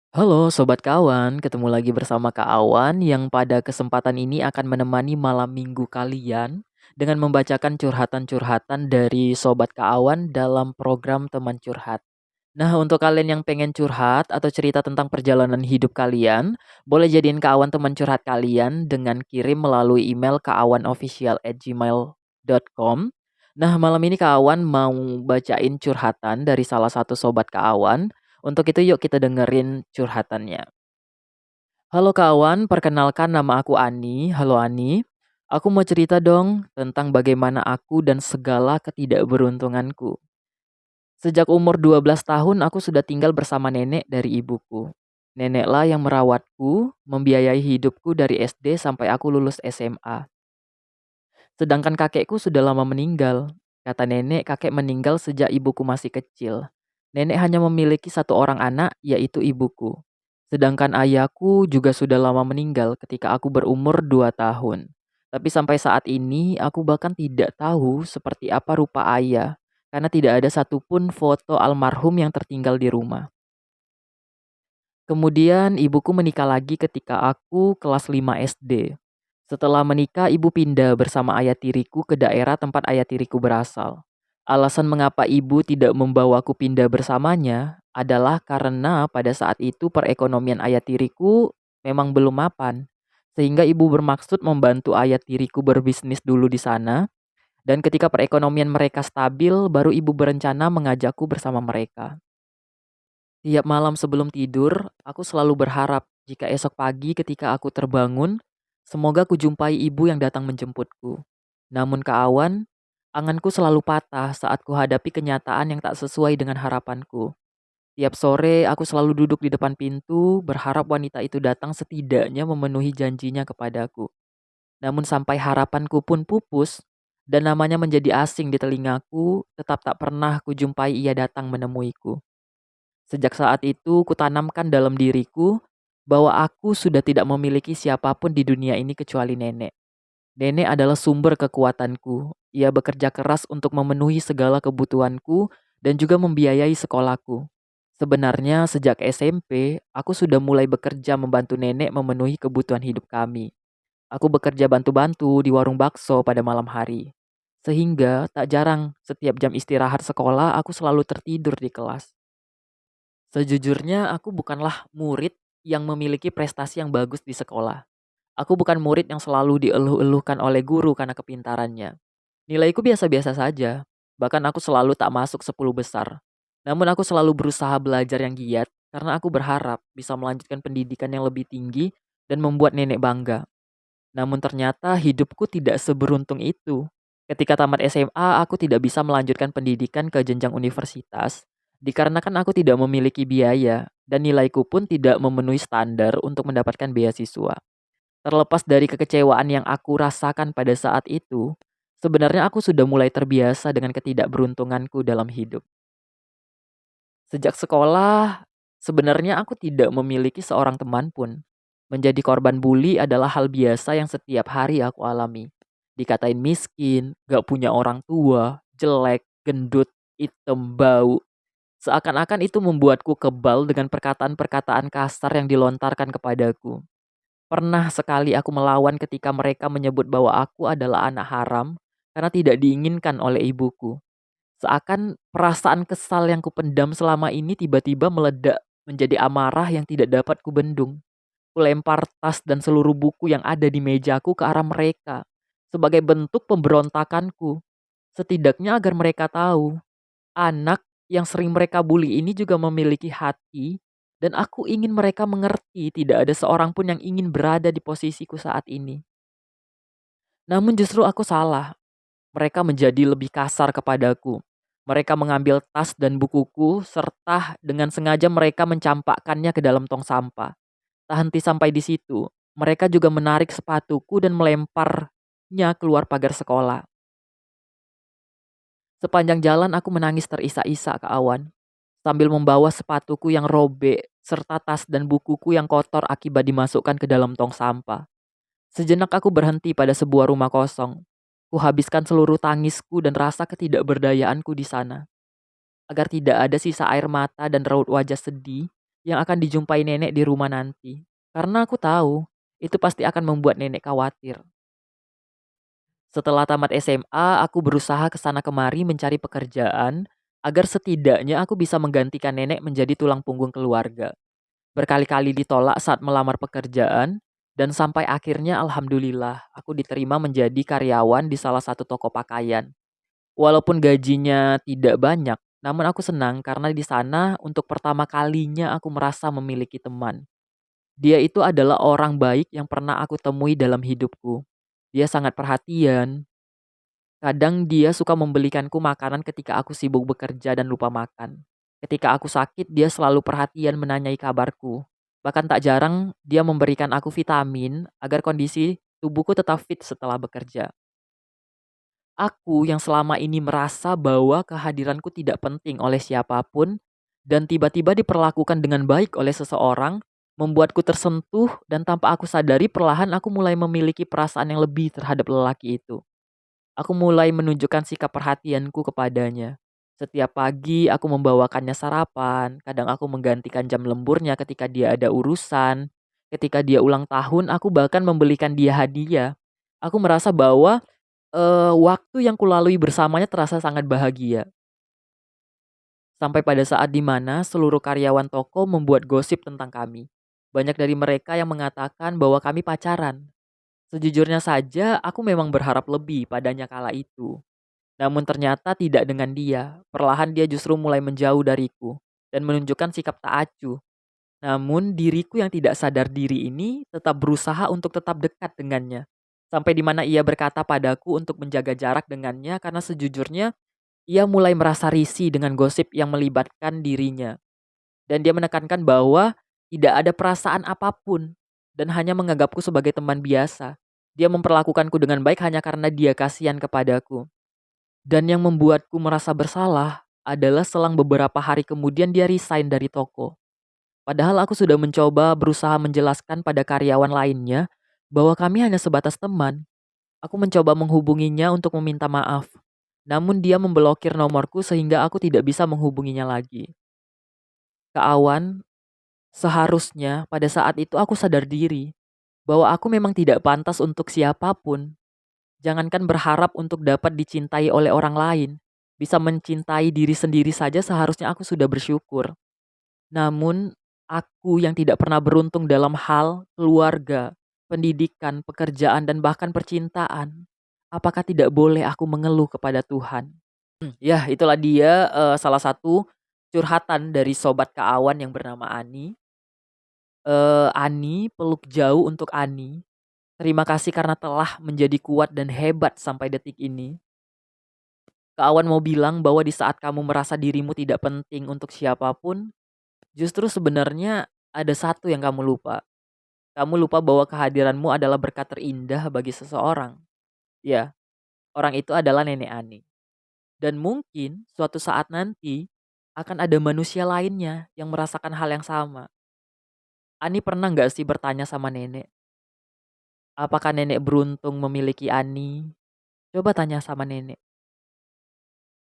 Halo Sobat Kawan, ketemu lagi bersama Kak Awan yang pada kesempatan ini akan menemani malam minggu kalian dengan membacakan curhatan-curhatan dari Sobat Kak Awan dalam program Teman Curhat. Nah, untuk kalian yang pengen curhat atau cerita tentang perjalanan hidup kalian, boleh jadiin Kak Awan teman curhat kalian dengan kirim melalui email kaawanofficial@gmail.com. Nah, malam ini Kak Awan mau bacain curhatan dari salah satu sobat Kak Awan. Untuk itu yuk kita dengerin curhatannya. Halo kawan, perkenalkan nama aku Ani. Halo Ani. Aku mau cerita dong tentang bagaimana aku dan segala ketidakberuntunganku. Sejak umur 12 tahun aku sudah tinggal bersama nenek dari ibuku. Neneklah yang merawatku, membiayai hidupku dari SD sampai aku lulus SMA. Sedangkan kakekku sudah lama meninggal. Kata nenek, kakek meninggal sejak ibuku masih kecil. Nenek hanya memiliki satu orang anak, yaitu ibuku. Sedangkan ayahku juga sudah lama meninggal ketika aku berumur 2 tahun. Tapi sampai saat ini, aku bahkan tidak tahu seperti apa rupa ayah, karena tidak ada satupun foto almarhum yang tertinggal di rumah. Kemudian ibuku menikah lagi ketika aku kelas 5 SD. Setelah menikah, ibu pindah bersama ayah tiriku ke daerah tempat ayah tiriku berasal. Alasan mengapa ibu tidak membawaku pindah bersamanya adalah karena pada saat itu perekonomian ayah tiriku memang belum mapan. Sehingga ibu bermaksud membantu ayah tiriku berbisnis dulu di sana, dan ketika perekonomian mereka stabil, baru ibu berencana mengajakku bersama mereka. Tiap malam sebelum tidur, aku selalu berharap jika esok pagi ketika aku terbangun, semoga ku jumpai ibu yang datang menjemputku. Namun keawan, anganku selalu patah saat ku hadapi kenyataan yang tak sesuai dengan harapanku. Tiap sore aku selalu duduk di depan pintu, berharap wanita itu datang setidaknya memenuhi janjinya kepadaku. Namun sampai harapanku pun pupus, dan namanya menjadi asing di telingaku, tetap tak pernah kujumpai ia datang menemuiku. Sejak saat itu, kutanamkan dalam diriku bahwa aku sudah tidak memiliki siapapun di dunia ini kecuali nenek. Nenek adalah sumber kekuatanku. Ia bekerja keras untuk memenuhi segala kebutuhanku dan juga membiayai sekolahku. Sebenarnya sejak SMP, aku sudah mulai bekerja membantu nenek memenuhi kebutuhan hidup kami. Aku bekerja bantu-bantu di warung bakso pada malam hari. Sehingga tak jarang setiap jam istirahat sekolah aku selalu tertidur di kelas. Sejujurnya aku bukanlah murid yang memiliki prestasi yang bagus di sekolah. Aku bukan murid yang selalu dieluh-eluhkan oleh guru karena kepintarannya. Nilaiku biasa-biasa saja. Bahkan aku selalu tak masuk 10 besar. Namun aku selalu berusaha belajar yang giat karena aku berharap bisa melanjutkan pendidikan yang lebih tinggi dan membuat nenek bangga. Namun ternyata hidupku tidak seberuntung itu. Ketika tamat SMA, aku tidak bisa melanjutkan pendidikan ke jenjang universitas dikarenakan aku tidak memiliki biaya dan nilaiku pun tidak memenuhi standar untuk mendapatkan beasiswa. Terlepas dari kekecewaan yang aku rasakan pada saat itu, sebenarnya aku sudah mulai terbiasa dengan ketidakberuntunganku dalam hidup. Sejak sekolah, sebenarnya aku tidak memiliki seorang teman pun. Menjadi korban bully adalah hal biasa yang setiap hari aku alami. Dikatain miskin, gak punya orang tua, jelek, gendut, hitam, bau. Seakan-akan itu membuatku kebal dengan perkataan-perkataan kasar yang dilontarkan kepadaku. Pernah sekali aku melawan ketika mereka menyebut bahwa aku adalah anak haram karena tidak diinginkan oleh ibuku. Seakan perasaan kesal yang kupendam selama ini tiba-tiba meledak menjadi amarah yang tidak dapat kubendung. Kulempar tas dan seluruh buku yang ada di mejaku ke arah mereka sebagai bentuk pemberontakanku. Setidaknya agar mereka tahu, anak yang sering mereka bully ini juga memiliki hati dan aku ingin mereka mengerti tidak ada seorang pun yang ingin berada di posisiku saat ini. Namun justru aku salah. Mereka menjadi lebih kasar kepadaku. Mereka mengambil tas dan bukuku serta dengan sengaja mereka mencampakkannya ke dalam tong sampah. Tak henti sampai di situ. Mereka juga menarik sepatuku dan melemparnya keluar pagar sekolah. Sepanjang jalan aku menangis terisak-isak ke awan. Sambil membawa sepatuku yang robek serta tas dan bukuku yang kotor akibat dimasukkan ke dalam tong sampah. Sejenak aku berhenti pada sebuah rumah kosong. Kuhabiskan seluruh tangisku dan rasa ketidakberdayaanku di sana. Agar tidak ada sisa air mata dan raut wajah sedih, yang akan dijumpai nenek di rumah nanti. Karena aku tahu, itu pasti akan membuat nenek khawatir. Setelah tamat SMA, aku berusaha ke sana kemari mencari pekerjaan agar setidaknya aku bisa menggantikan nenek menjadi tulang punggung keluarga. Berkali-kali ditolak saat melamar pekerjaan dan sampai akhirnya alhamdulillah aku diterima menjadi karyawan di salah satu toko pakaian. Walaupun gajinya tidak banyak, namun aku senang karena di sana untuk pertama kalinya aku merasa memiliki teman. Dia itu adalah orang baik yang pernah aku temui dalam hidupku. Dia sangat perhatian. Kadang dia suka membelikanku makanan ketika aku sibuk bekerja dan lupa makan. Ketika aku sakit, dia selalu perhatian menanyai kabarku. Bahkan tak jarang dia memberikan aku vitamin agar kondisi tubuhku tetap fit setelah bekerja. Aku yang selama ini merasa bahwa kehadiranku tidak penting oleh siapapun dan tiba-tiba diperlakukan dengan baik oleh seseorang, membuatku tersentuh dan tanpa aku sadari perlahan aku mulai memiliki perasaan yang lebih terhadap lelaki itu. Aku mulai menunjukkan sikap perhatianku kepadanya. Setiap pagi aku membawakannya sarapan, kadang aku menggantikan jam lemburnya ketika dia ada urusan. Ketika dia ulang tahun, aku bahkan membelikan dia hadiah. Aku merasa bahwa waktu yang kulalui bersamanya terasa sangat bahagia. Sampai pada saat di mana seluruh karyawan toko membuat gosip tentang kami. Banyak dari mereka yang mengatakan bahwa kami pacaran. Sejujurnya saja, aku memang berharap lebih padanya kala itu. Namun ternyata tidak dengan dia. Perlahan dia justru mulai menjauh dariku dan menunjukkan sikap tak acuh. Namun diriku yang tidak sadar diri ini tetap berusaha untuk tetap dekat dengannya. Sampai di mana ia berkata padaku untuk menjaga jarak dengannya karena sejujurnya ia mulai merasa risih dengan gosip yang melibatkan dirinya. Dan dia menekankan bahwa tidak ada perasaan apapun dan hanya menganggapku sebagai teman biasa. Dia memperlakukanku dengan baik hanya karena dia kasihan kepadaku. Dan yang membuatku merasa bersalah adalah selang beberapa hari kemudian dia resign dari toko. Padahal aku sudah mencoba berusaha menjelaskan pada karyawan lainnya bahwa kami hanya sebatas teman. Aku mencoba menghubunginya untuk meminta maaf. Namun dia memblokir nomorku sehingga aku tidak bisa menghubunginya lagi. Kak Awan, seharusnya pada saat itu aku sadar diri bahwa aku memang tidak pantas untuk siapapun. Jangankan berharap untuk dapat dicintai oleh orang lain. Bisa mencintai diri sendiri saja seharusnya aku sudah bersyukur. Namun, aku yang tidak pernah beruntung dalam hal keluarga, pendidikan, pekerjaan, dan bahkan percintaan. Apakah tidak boleh aku mengeluh kepada Tuhan? Ya, itulah dia salah satu curhatan dari sobat Kak Awan yang bernama Ani. Ani, peluk jauh untuk Ani. Terima kasih karena telah menjadi kuat dan hebat sampai detik ini. Kak Awan mau bilang bahwa di saat kamu merasa dirimu tidak penting untuk siapapun, justru sebenarnya ada satu yang kamu lupa. Kamu lupa bahwa kehadiranmu adalah berkat terindah bagi seseorang. Ya, orang itu adalah Nenek Ani. Dan mungkin suatu saat nanti akan ada manusia lainnya yang merasakan hal yang sama. Ani pernah nggak sih bertanya sama nenek, apakah nenek beruntung memiliki Ani? Coba tanya sama nenek.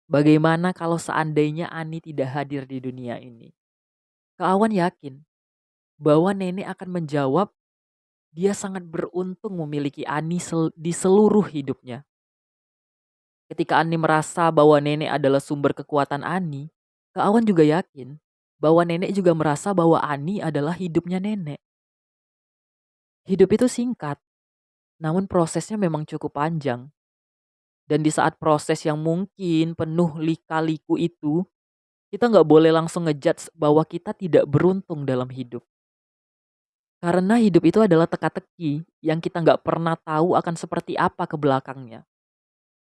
Bagaimana kalau seandainya Ani tidak hadir di dunia ini? Kak Awan yakin bahwa nenek akan menjawab dia sangat beruntung memiliki Ani di seluruh hidupnya. Ketika Ani merasa bahwa nenek adalah sumber kekuatan Ani, Kak Awan juga yakin bahwa nenek juga merasa bahwa Ani adalah hidupnya nenek. Hidup itu singkat, namun prosesnya memang cukup panjang. Dan di saat proses yang mungkin penuh lika-liku itu, kita nggak boleh langsung ngejudge bahwa kita tidak beruntung dalam hidup. Karena hidup itu adalah teka-teki yang kita nggak pernah tahu akan seperti apa ke belakangnya.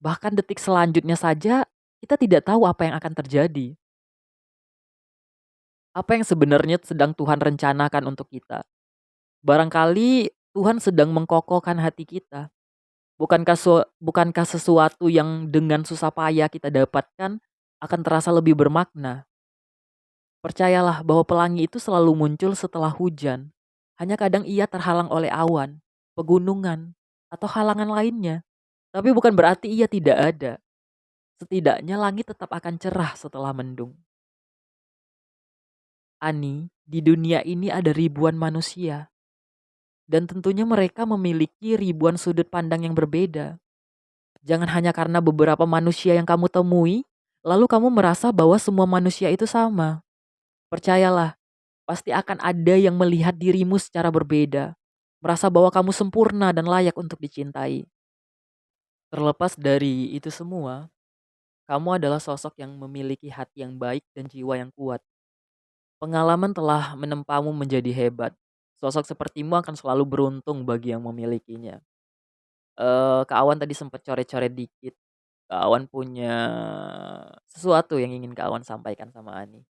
Bahkan detik selanjutnya saja, kita tidak tahu apa yang akan terjadi. Apa yang sebenarnya sedang Tuhan rencanakan untuk kita. Barangkali Tuhan sedang mengkokohkan hati kita. Bukankah sesuatu yang dengan susah payah kita dapatkan akan terasa lebih bermakna? Percayalah bahwa pelangi itu selalu muncul setelah hujan. Hanya kadang ia terhalang oleh awan, pegunungan, atau halangan lainnya. Tapi bukan berarti ia tidak ada. Setidaknya langit tetap akan cerah setelah mendung. Ani, di dunia ini ada ribuan manusia, dan tentunya mereka memiliki ribuan sudut pandang yang berbeda. Jangan hanya karena beberapa manusia yang kamu temui, lalu kamu merasa bahwa semua manusia itu sama. Percayalah, pasti akan ada yang melihat dirimu secara berbeda, merasa bahwa kamu sempurna dan layak untuk dicintai. Terlepas dari itu semua, kamu adalah sosok yang memiliki hati yang baik dan jiwa yang kuat. Pengalaman telah menempamu menjadi hebat. Sosok sepertimu akan selalu beruntung bagi yang memilikinya. Kak Awan tadi sempat coret-coret dikit. Kak Awan punya sesuatu yang ingin Kak Awan sampaikan sama Ani.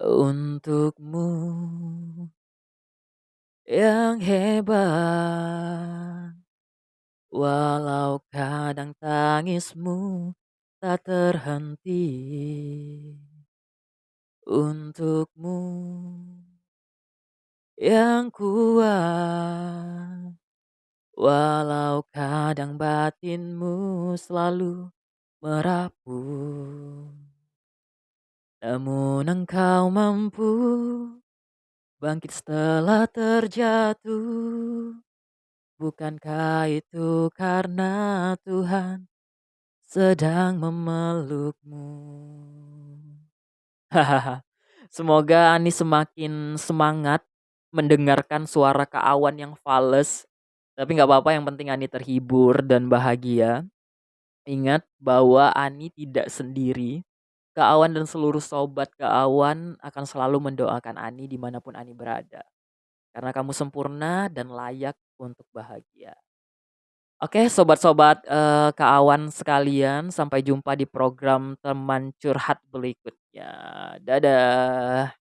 Untukmu yang hebat, walau kadang tangismu tak terhenti. Untukmu yang kuat, walau kadang batinmu selalu merapu. Namun engkau mampu bangkit setelah terjatuh. Bukankah itu karena Tuhan sedang memelukmu? Hahaha. Semoga Ani semakin semangat mendengarkan suara Kak Awan yang fales. Tapi nggak apa-apa, yang penting Ani terhibur dan bahagia. Ingat bahwa Ani tidak sendiri. Kak Awan dan seluruh sobat Kak Awan akan selalu mendoakan Ani dimanapun Ani berada. Karena kamu sempurna dan layak untuk bahagia. Oke, sobat-sobat Kak Awan sekalian, sampai jumpa di program teman curhat berikutnya. Dadah.